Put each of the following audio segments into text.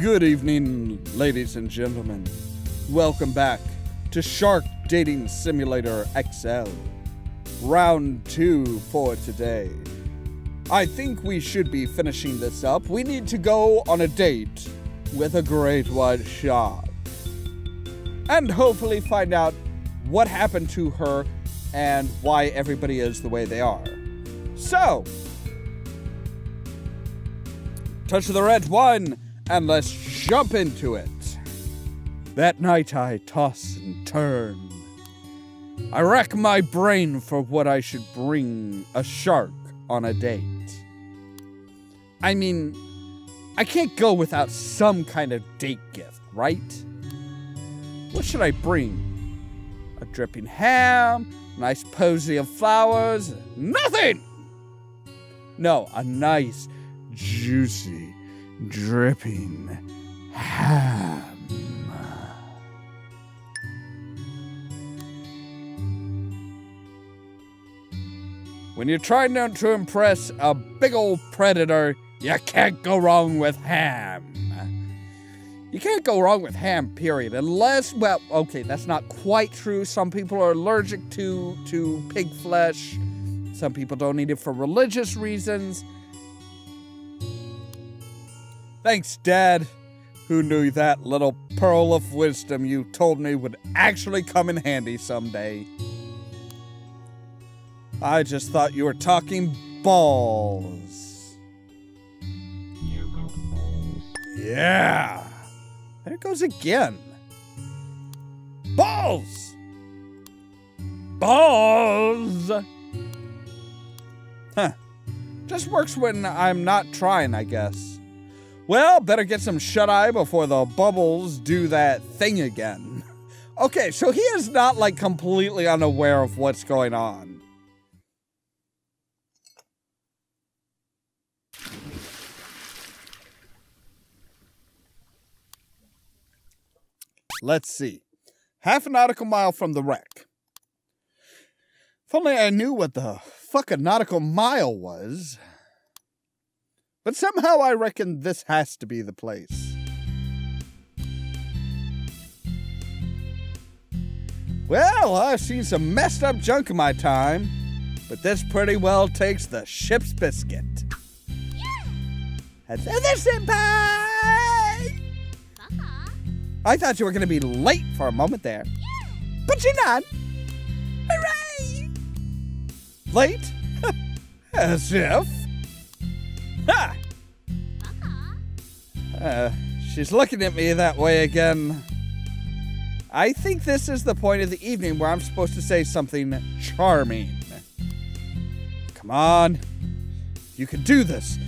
Good evening, ladies and gentlemen. Welcome back to Shark Dating Simulator XL. Round 2 for today. I think we should be finishing this up. We need to go on a date with a great white shark. And hopefully find out what happened to her and why everybody is the way they are. So, touch of the red one, and let's jump into it. That night I toss and turn. I rack my brain for what I should bring a shark on a date. I mean, I can't go without some kind of date gift, right? What should I bring? A dripping ham? A nice posy of flowers? Nothing! No, a nice, juicy, dripping ham. When you're trying to impress a big old predator, you can't go wrong with ham. You can't go wrong with ham, period. Unless, well, okay, that's not quite true. Some people are allergic to pig flesh. Some people don't eat it for religious reasons. Thanks, Dad. Who knew that little pearl of wisdom you told me would actually come in handy someday? I just thought you were talking balls. Yeah. There it goes again. Balls! Balls! Huh. Just works when I'm not trying, I guess. Well, better get some shut-eye before the bubbles do that thing again. Okay, so he is not, like, completely unaware of what's going on. Let's see. Half a nautical mile from the wreck. If only I knew what the fuck a nautical mile was. But somehow I reckon this has to be the place. Well, I've seen some messed up junk in my time, but this pretty well takes the ship's biscuit. Yeah. Senpai! I thought you were going to be late for a moment there. Yeah. But you're not. Hooray! Late? As if. Ha! She's looking at me that way again. I think this is the point of the evening where I'm supposed to say something charming. Come on. You can do this.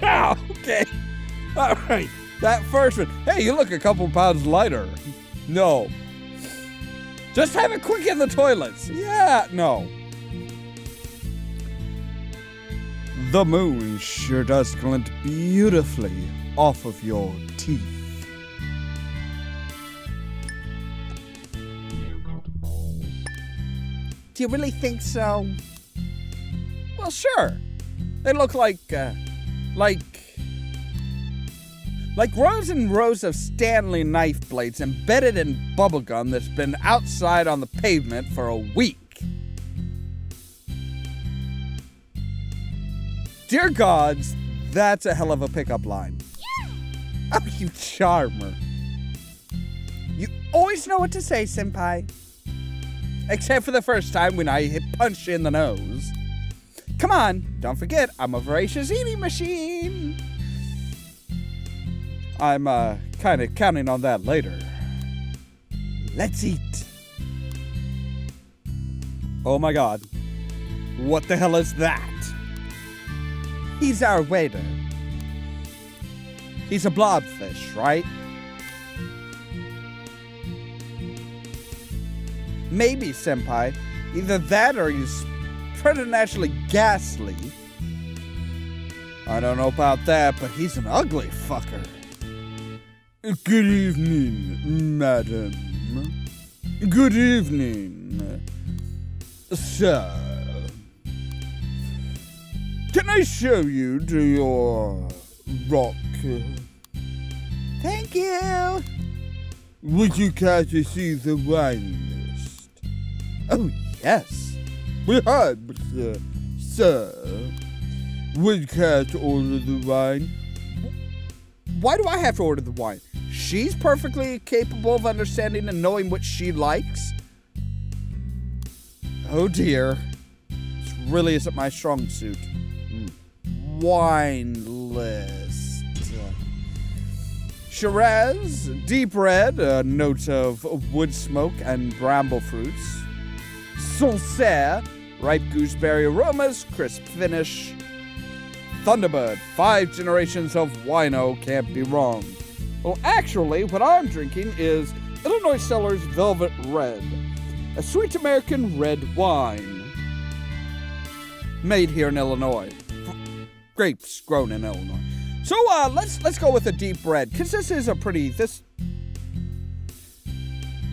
Okay. All right. That first one. Hey, you look a couple pounds lighter. No. Just have it quick in the toilets. Yeah, no. The moon sure does glint beautifully off of your teeth. Do you really think so? Well, sure. They look like rows and rows of Stanley knife blades embedded in bubblegum that's been outside on the pavement for a week. Dear gods, that's a hell of a pickup line. Yeah. Oh, you charmer. You always know what to say, senpai. Except for the first time when I punched you in the nose. Come on, don't forget, I'm a voracious eating machine. I'm, kind of counting on that later. Let's eat. Oh my god. What the hell is that? He's our waiter. He's a blobfish, right? Maybe, senpai. Either that or he's preternaturally ghastly. I don't know about that, but he's an ugly fucker. Good evening, madam. Good evening, sir. Can I show you to your rock? Thank you. Would you care to see the wine list? Oh, yes. Perhaps, sir, would care to order the wine? Why do I have to order the wine? She's perfectly capable of understanding and knowing what she likes. Oh dear. This really isn't my strong suit. Wine list. Shiraz, deep red, a note of wood smoke and bramble fruits. Sancerre, ripe gooseberry aromas, crisp finish. Thunderbird, 5 generations of wino, can't be wrong. Well, actually, what I'm drinking is Illinois Cellars Velvet Red, a sweet American red wine. Made here in Illinois. Grapes grown in Illinois. So, let's go with a deep red, because this is a pretty, this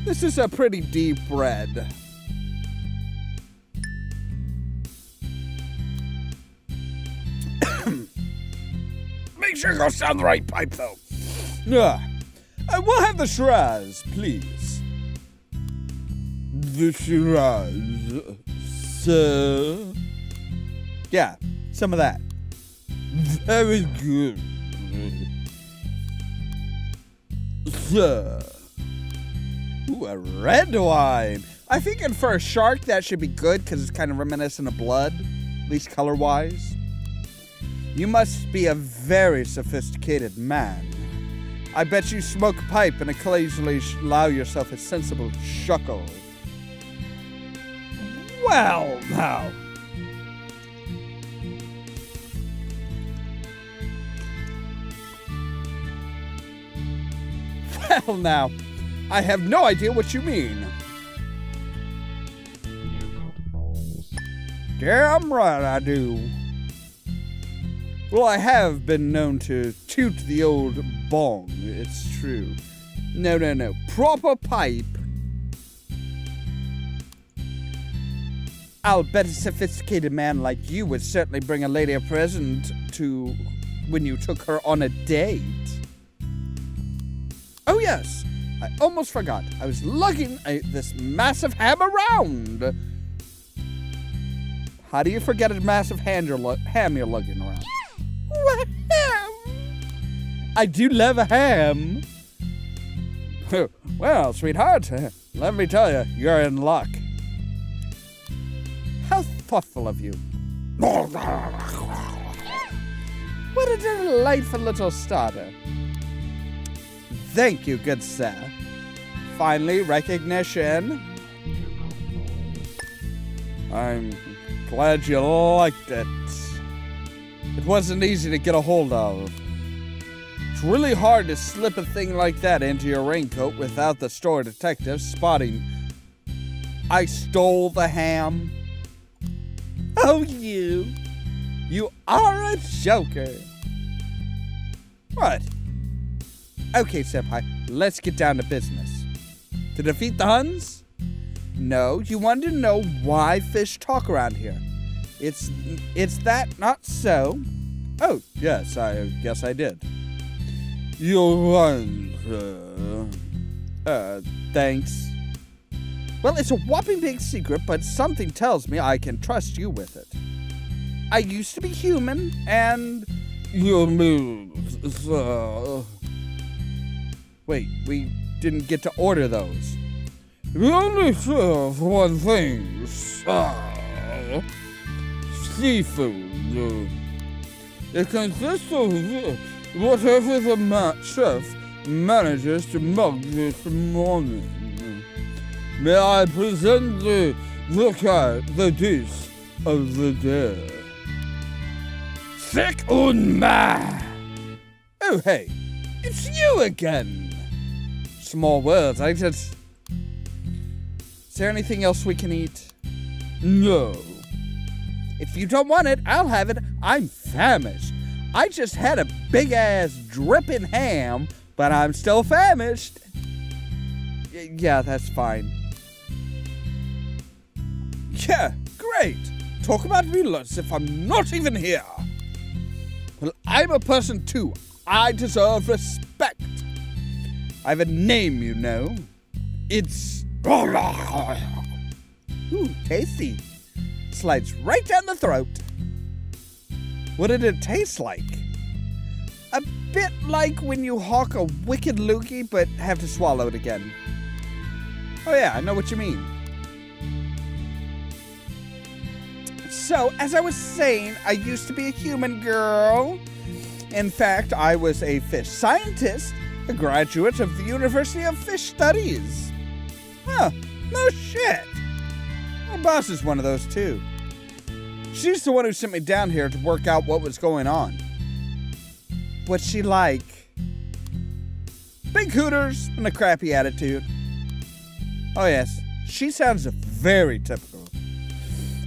is a pretty deep red. Make sure it goes down the right pipe, though. We'll have the Shiraz, please. The Shiraz, sir? Yeah, some of that. Very good. Sir. Ooh, a red wine. I think for a shark, that should be good, because it's kind of reminiscent of blood, at least color-wise. You must be a very sophisticated man. I bet you smoke a pipe and occasionally allow yourself a sensible chuckle. Well, now. Well, now. I have no idea what you mean. Damn right I do. Well, I have been known to toot the old bong, it's true. No. Proper pipe. I'll bet a sophisticated man like you would certainly bring a lady a present to when you took her on a date. Oh, yes. I almost forgot. I was lugging this massive ham around. How do you forget a massive ham you're lugging around? What ham? I do love a ham. Well, sweetheart, let me tell you, you're in luck. How thoughtful of you. What a delightful little starter. Thank you, good sir. Finally, recognition. I'm glad you liked it. It wasn't easy to get a hold of. It's really hard to slip a thing like that into your raincoat without the store detective spotting. I stole the ham. Oh, you are a joker. What? Okay, Senpai, let's get down to business. To defeat the Huns? No, you wanted to know why fish talk around here. It's that not so? Oh, yes, I guess I did. You're right, thanks. Well, it's a whopping big secret, but something tells me I can trust you with it. I used to be human, and your moves, Wait, we didn't get to order those. We only serve one thing, seafood. It consists of whatever the chef manages to mug this morning. May I present the dish of the day? Thick und ma! Oh, hey, it's you again! Small words, Is there anything else we can eat? No. If you don't want it, I'll have it. I'm famished. I just had a big-ass dripping ham, but I'm still famished. Yeah, that's fine. Yeah, great. Talk about me as if I'm not even here. Well, I'm a person too. I deserve respect. I have a name, you know. It's... Ooh, tasty. Slides right down the throat. What did it taste like? A bit like when you hawk a wicked loogie but have to swallow it again. Oh yeah, I know what you mean. So, as I was saying, I used to be a human girl. In fact, I was a fish scientist, a graduate of the University of Fish Studies. Huh, no shit. My boss is one of those too. She's the one who sent me down here to work out what was going on. What's she like? Big hooters and a crappy attitude. Oh yes, she sounds very typical.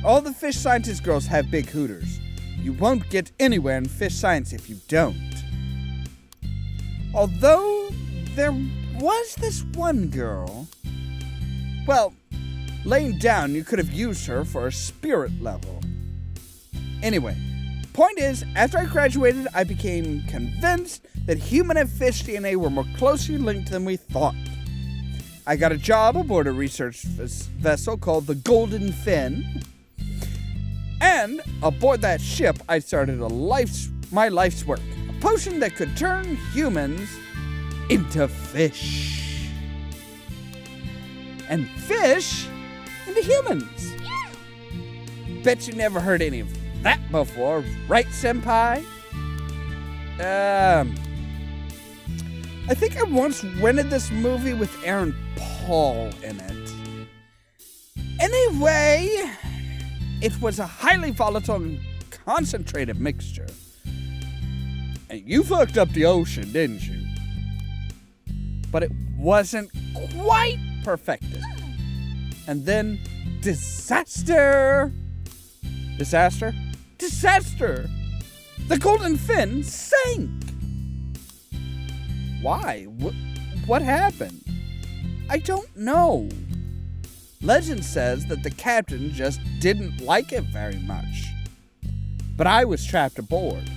All the fish scientist girls have big hooters. You won't get anywhere in fish science if you don't. Although, there was this one girl. Well, laying down, you could have used her for a spirit level. Anyway, point is, after I graduated, I became convinced that human and fish DNA were more closely linked than we thought. I got a job aboard a research vessel called the Golden Fin. And aboard that ship, I started my life's work. A potion that could turn humans into fish. And fish into humans. Yeah. Bet you never heard any of that before, right, Senpai? I think I once rented this movie with Aaron Paul in it. Anyway, it was a highly volatile and concentrated mixture. And you fucked up the ocean, didn't you? But it wasn't quite perfected. And then, disaster! Disaster? Disaster! The Golden Fin sank! Why? What happened? I don't know. Legend says that the captain just didn't like it very much. But I was trapped aboard.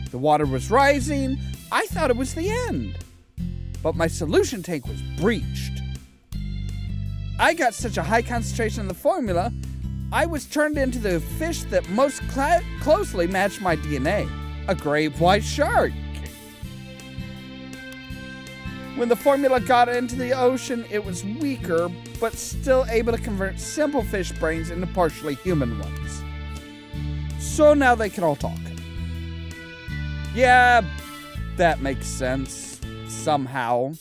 The water was rising. I thought it was the end. But my solution tank was breached. I got such a high concentration of the formula, I was turned into the fish that most closely matched my DNA, a great white shark. When the formula got into the ocean, it was weaker, but still able to convert simple fish brains into partially human ones. So now they can all talk. Yeah, that makes sense, somehow.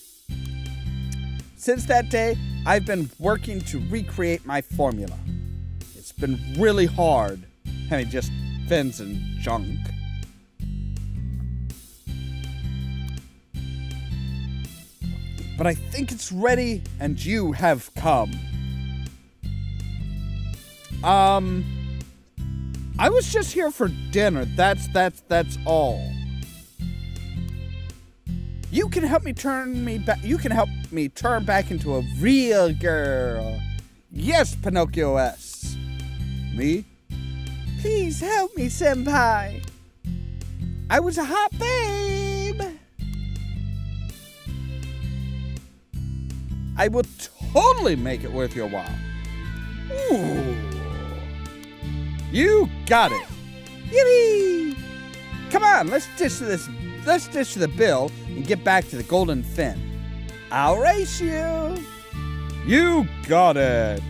Since that day, I've been working to recreate my formula. It's been really hard, having just fins and junk. But I think it's ready, and you have come. I was just here for dinner. That's all. You can help me turn back into a real girl. Yes, Pinocchio S. Me? Please help me, Senpai. I was a hot babe. I will totally make it worth your while. Ooh. You got it. Yippee! Come on, let's ditch the bill and get back to the Golden Fin. I'll race you. You got it.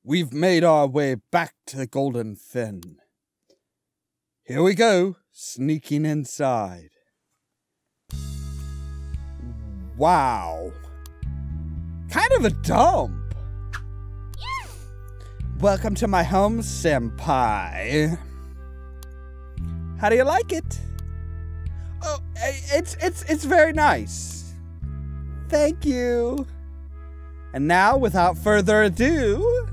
We've made our way back to the Golden Fin. Here we go, sneaking inside. Wow. Kind of a dump. Yeah. Welcome to my home, Senpai. How do you like it? Oh, it's very nice. Thank you. And now, without further ado,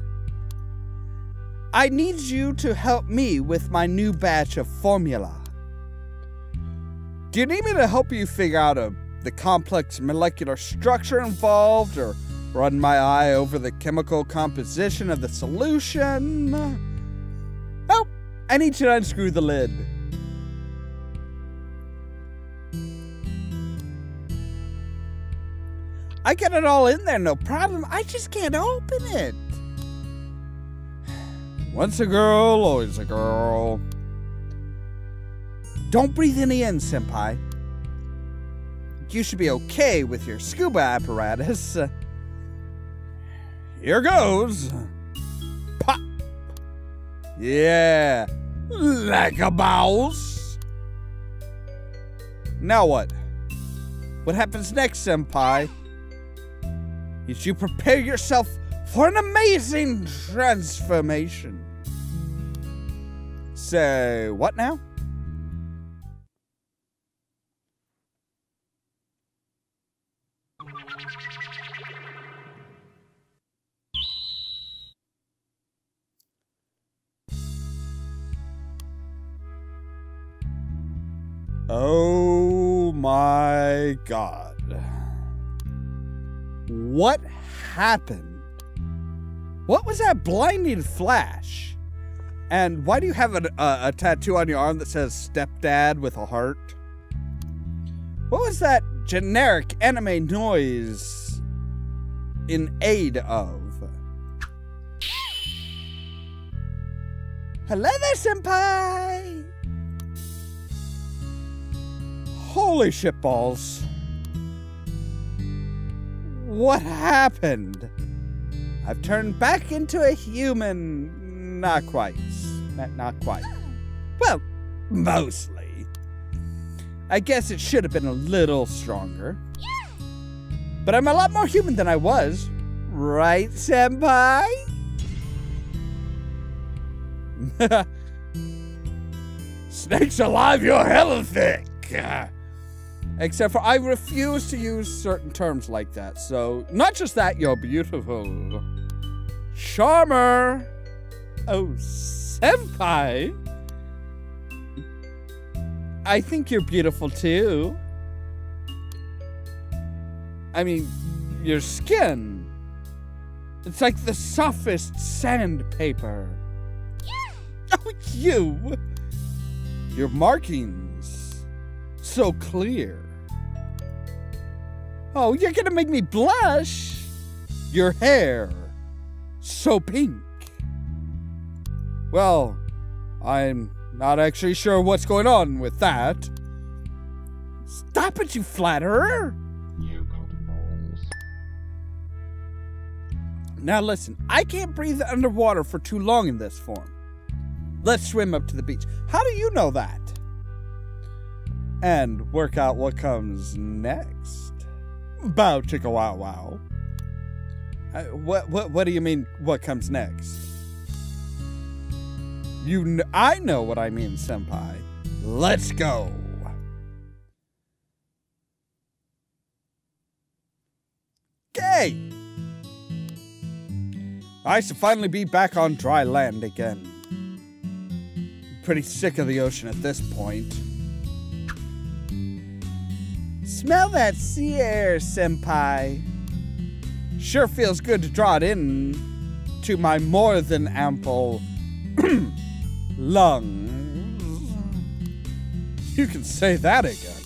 I need you to help me with my new batch of formula. Do you need me to help you figure out the complex molecular structure involved, or Run my eye over the chemical composition of the solution. Oh, I need to unscrew the lid. I get it all in there, no problem. I just can't open it. Once a girl, always a girl. Don't breathe any in, Senpai. You should be okay with your scuba apparatus. Here goes. Pop. Yeah. Like a mouse. Now what? What happens next, Senpai? You should prepare yourself for an amazing transformation. Say, what now? Oh my God. What happened? What was that blinding flash? And why do you have a tattoo on your arm that says stepdad with a heart? What was that generic anime noise in aid of? Hello there, Senpai! Holy shitballs. What happened? I've turned back into a human. Not quite. Not quite. Well, mostly. I guess it should have been a little stronger. But I'm a lot more human than I was. Right, Senpai? Snakes alive, you're hella thick. Except for I refuse to use certain terms like that. So, not just that, you're beautiful. Charmer. Oh, Senpai. I think you're beautiful too. I mean, your skin. It's like the softest sandpaper. Oh, you. Your markings. So clear. Oh, you're gonna make me blush. Your hair. So pink. Well, I'm not actually sure what's going on with that. Stop it, you flatterer. You got balls. Now listen, I can't breathe underwater for too long in this form. Let's swim up to the beach. How do you know that? And work out what comes next. Bow chicka wow wow. What do you mean, what comes next? I know what I mean, Senpai. Let's go. Okay. Nice to finally be back on dry land again. Pretty sick of the ocean at this point. Smell that sea air, Senpai. Sure feels good to draw it in to my more than ample lungs. You can say that again.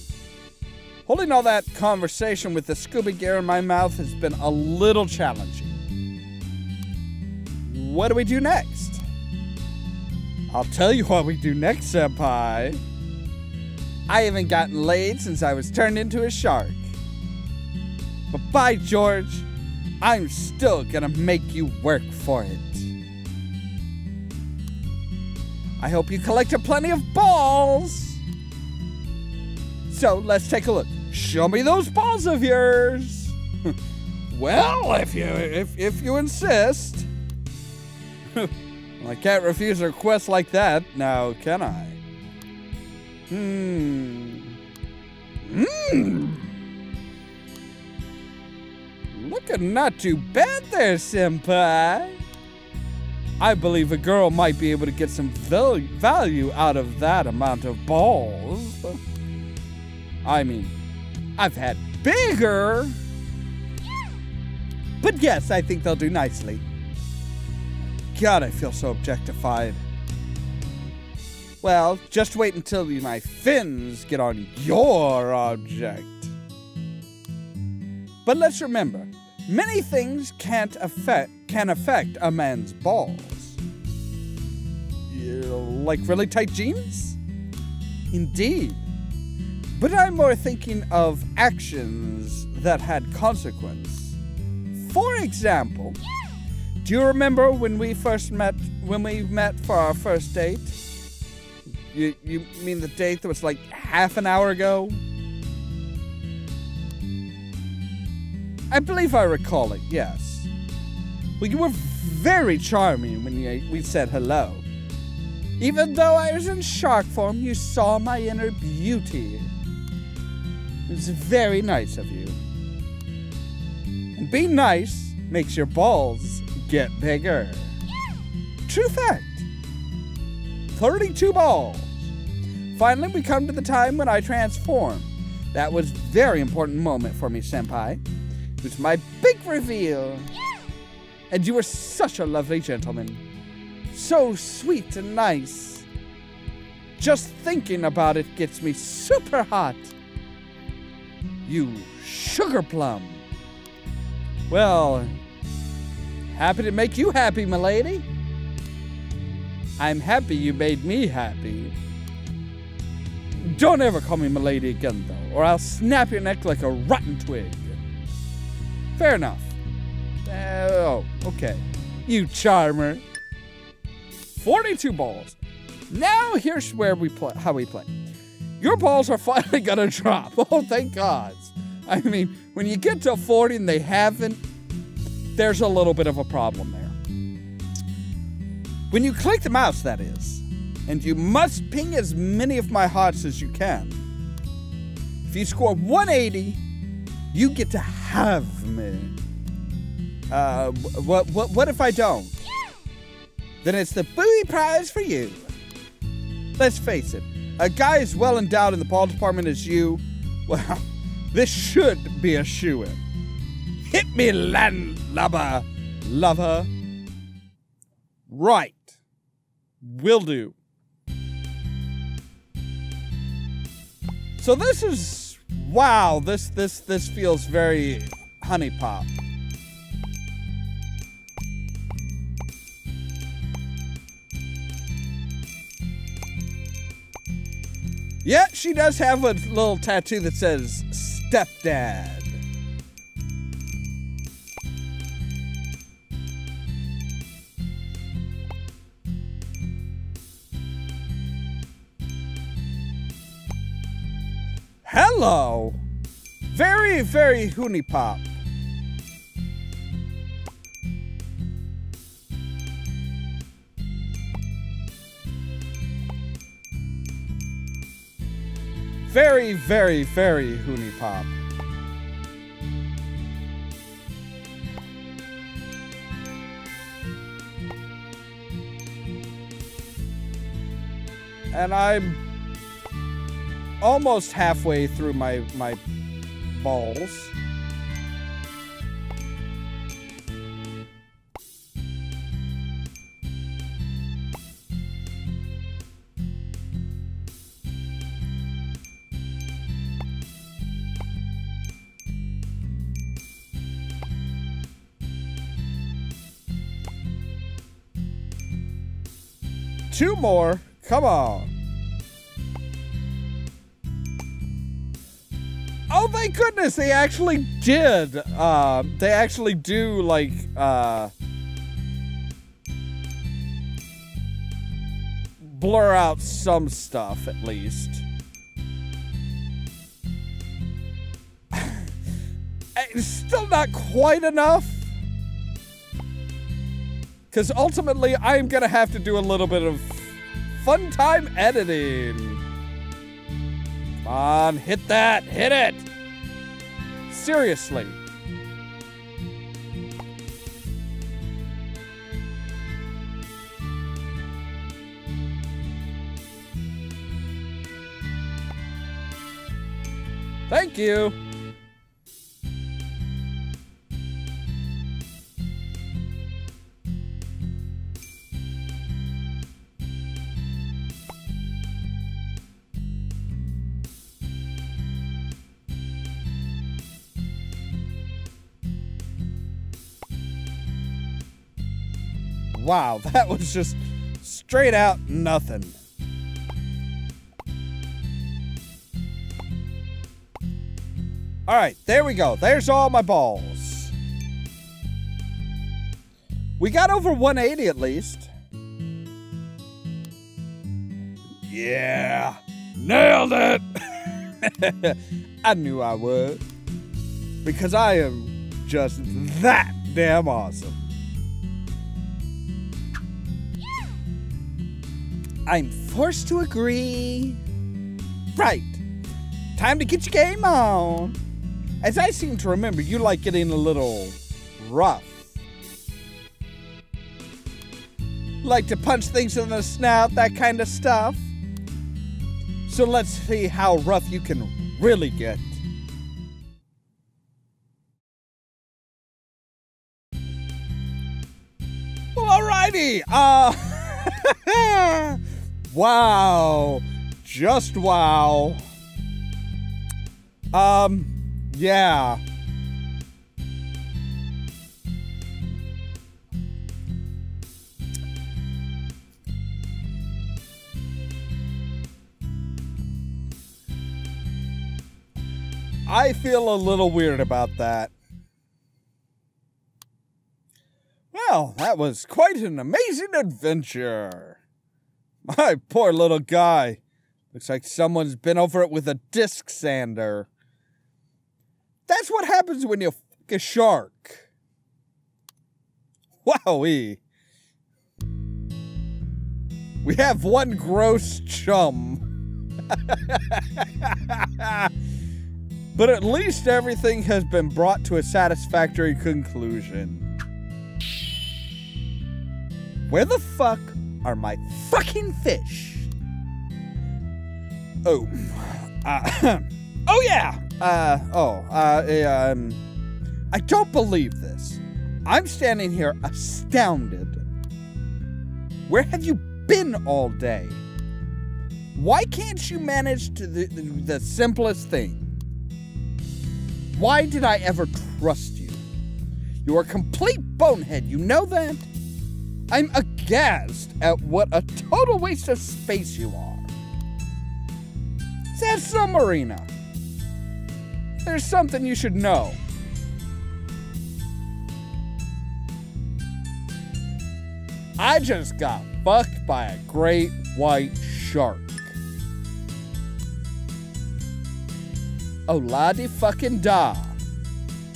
Holding all that conversation with the scuba gear in my mouth has been a little challenging. What do we do next? I'll tell you what we do next, Senpai. I haven't gotten laid since I was turned into a shark. But by George, I'm still gonna make you work for it. I hope you collected plenty of balls. So let's take a look. Show me those balls of yours. Well, if you insist. Well, I can't refuse a request like that, now can I? Looking not too bad there, Senpai. I believe a girl might be able to get some value out of that amount of balls. I mean, I've had bigger. But yes, I think they'll do nicely. God, I feel so objectified. Well, just wait until my fins get on your object. But let's remember, many things can affect a man's balls. Like really tight jeans? Indeed. But I'm more thinking of actions that had consequence. For example, do you remember when we met for our first date? You mean the date that was like half an hour ago? I believe I recall it, yes. Well, you were very charming when we said hello. Even though I was in shark form, you saw my inner beauty. It was very nice of you. And being nice makes your balls get bigger. True fact. 32 balls. Finally, we come to the time when I transform. That was a very important moment for me, Senpai. It was my big reveal. And you were such a lovely gentleman. So sweet and nice. Just thinking about it gets me super hot. You sugar plum. Well, happy to make you happy, milady. I'm happy you made me happy. Don't ever call me milady again, though, or I'll snap your neck like a rotten twig. Fair enough. Oh, okay. You charmer. 42 balls. Now here's where how we play. Your balls are finally gonna drop. Oh, thank God. I mean, when you get to 40 and they haven't, there's a little bit of a problem there. When you click the mouse, that is. And you must ping as many of my hearts as you can. If you score 180, you get to have me. What if I don't? Then it's the booty prize for you. Let's face it, a guy as well endowed in the ball department as you, well, this should be a shoo-in. Hit me, landlubber, lover. Right. Will do. So this is, wow, this feels very honey pop. Yeah, she does have a little tattoo that says stepdad. Hello. Very, very hoony pop. Very, very, very hoony pop. And I'm almost halfway through my balls. Two more. Come on. Oh my goodness, they actually did. They actually do, like, blur out some stuff, at least. It's still not quite enough. Because ultimately, I'm gonna have to do a little bit of fun time editing. Come on, hit that, hit it. Seriously. Thank you. wow, that was just straight out nothing. All right, there we go. There's all my balls. We got over 180 at least. Yeah, nailed it. I knew I would. Because I am just that damn awesome. I'm forced to agree. Right. Time to get your game on. As I seem to remember, you like getting a little rough. Like to punch things in the snout, that kind of stuff. So let's see how rough you can really get. Well, alrighty. Wow. Just wow. Yeah. I feel a little weird about that. Well, that was quite an amazing adventure. My poor little guy. Looks like someone's been over it with a disc sander. That's what happens when you fuck a shark. Wowee. We have one gross chum. But at least everything has been brought to a satisfactory conclusion. Where the fuck are my fucking fish? Oh. Oh yeah! I don't believe this. I'm standing here astounded. Where have you been all day? Why can't you manage to the simplest thing? Why did I ever trust you? You're a complete bonehead, you know that? I'm aghast at what a total waste of space you are. Is that so, Marina? There's something you should know. I just got fucked by a great white shark. Oh, la-di-fucking-da.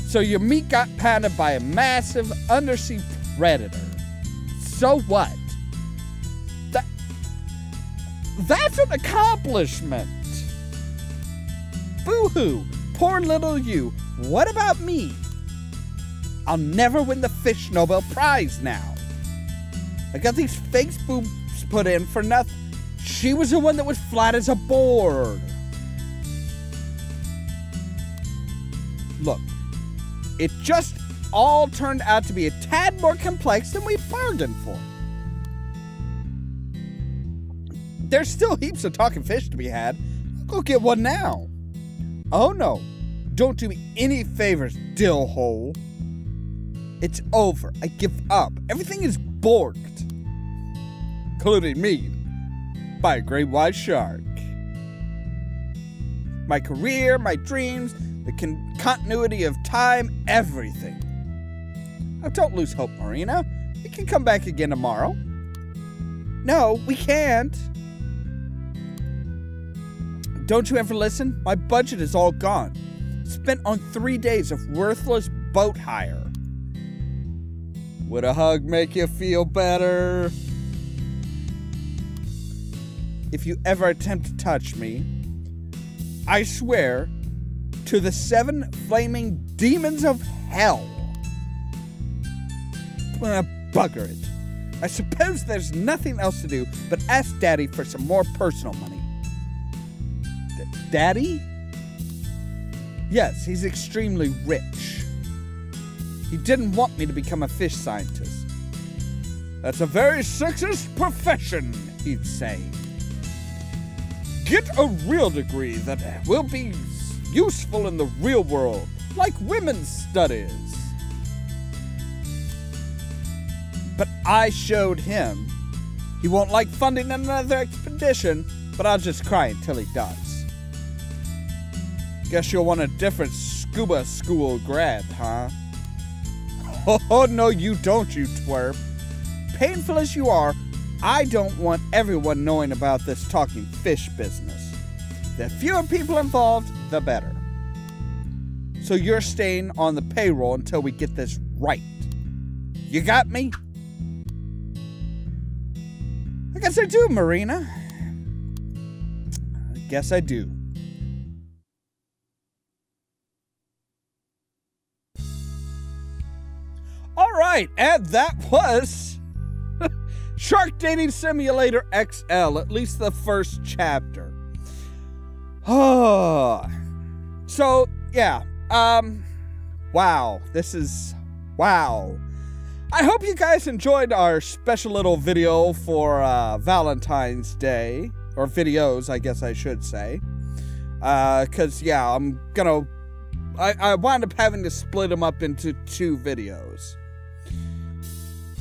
So your meat got pounded by a massive undersea predator. So what? That's an accomplishment. Boo-hoo. Poor little you. What about me? I'll never win the Fish Nobel Prize now. I got these fake boobs put in for nothing. She was the one that was flat as a board. Look, it just all turned out to be a tad more complex than we bargained for. There's still heaps of talking fish to be had. I'll go get one now. Oh no, don't do me any favors, dillhole. It's over. I give up. Everything is borked. Including me. By a great white shark. My career, my dreams, the continuity of time, everything. Now, don't lose hope, Marina. We can come back again tomorrow. No, we can't. Don't you ever listen? My budget is all gone. Spent on 3 days of worthless boat hire. Would a hug make you feel better? If you ever attempt to touch me, I swear to the 7 flaming demons of hell. Bugger it. I suppose there's nothing else to do but ask Daddy for some more personal money. Daddy? Yes, he's extremely rich. He didn't want me to become a fish scientist. That's a very sexist profession, he'd say. Get a real degree that will be useful in the real world, like women's studies. But I showed him. He won't like funding another expedition, but I'll just cry until he does. Guess you'll want a different scuba school grad, huh? Oh, no, you don't, you twerp. Painful as you are, I don't want everyone knowing about this talking fish business. The fewer people involved, the better. So you're staying on the payroll until we get this right. You got me? I guess I do, Marina. I guess I do. Alright, and that was Shark Dating Simulator XL, at least the first chapter. Oh. So, yeah. Wow. This is... wow. I hope you guys enjoyed our special little video for Valentine's Day. Or videos, I guess I should say. Because, yeah, I'm gonna... I wound up having to split them up into 2 videos.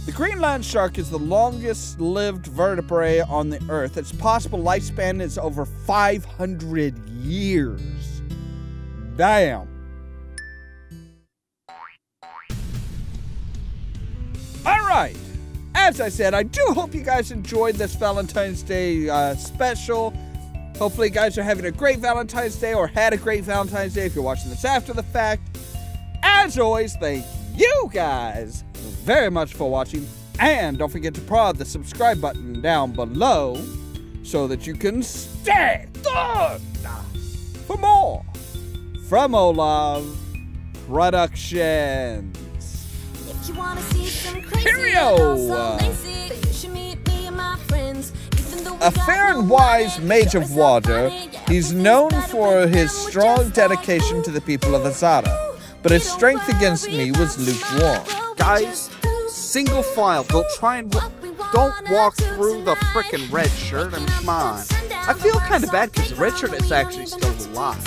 The Greenland shark is the longest-lived vertebrate on the Earth. Its possible lifespan is over 500 years. Damn. Alright. As I said, I do hope you guys enjoyed this Valentine's Day special. Hopefully you guys are having a great Valentine's Day or had a great Valentine's Day if you're watching this after the fact. As always, thank you guys very much for watching, and don't forget to prod the subscribe button down below so that you can stay tuned for more from Ollamh Productions. If you wanna see some crazy Cheerio! A fair and wise mage of water, he's known for his strong dedication to the people of Azara, but his strength against me was lukewarm. Guys, single file. Don't walk through the frickin' red shirt. I mean, come on. I feel kind of bad because the red shirt is actually still alive.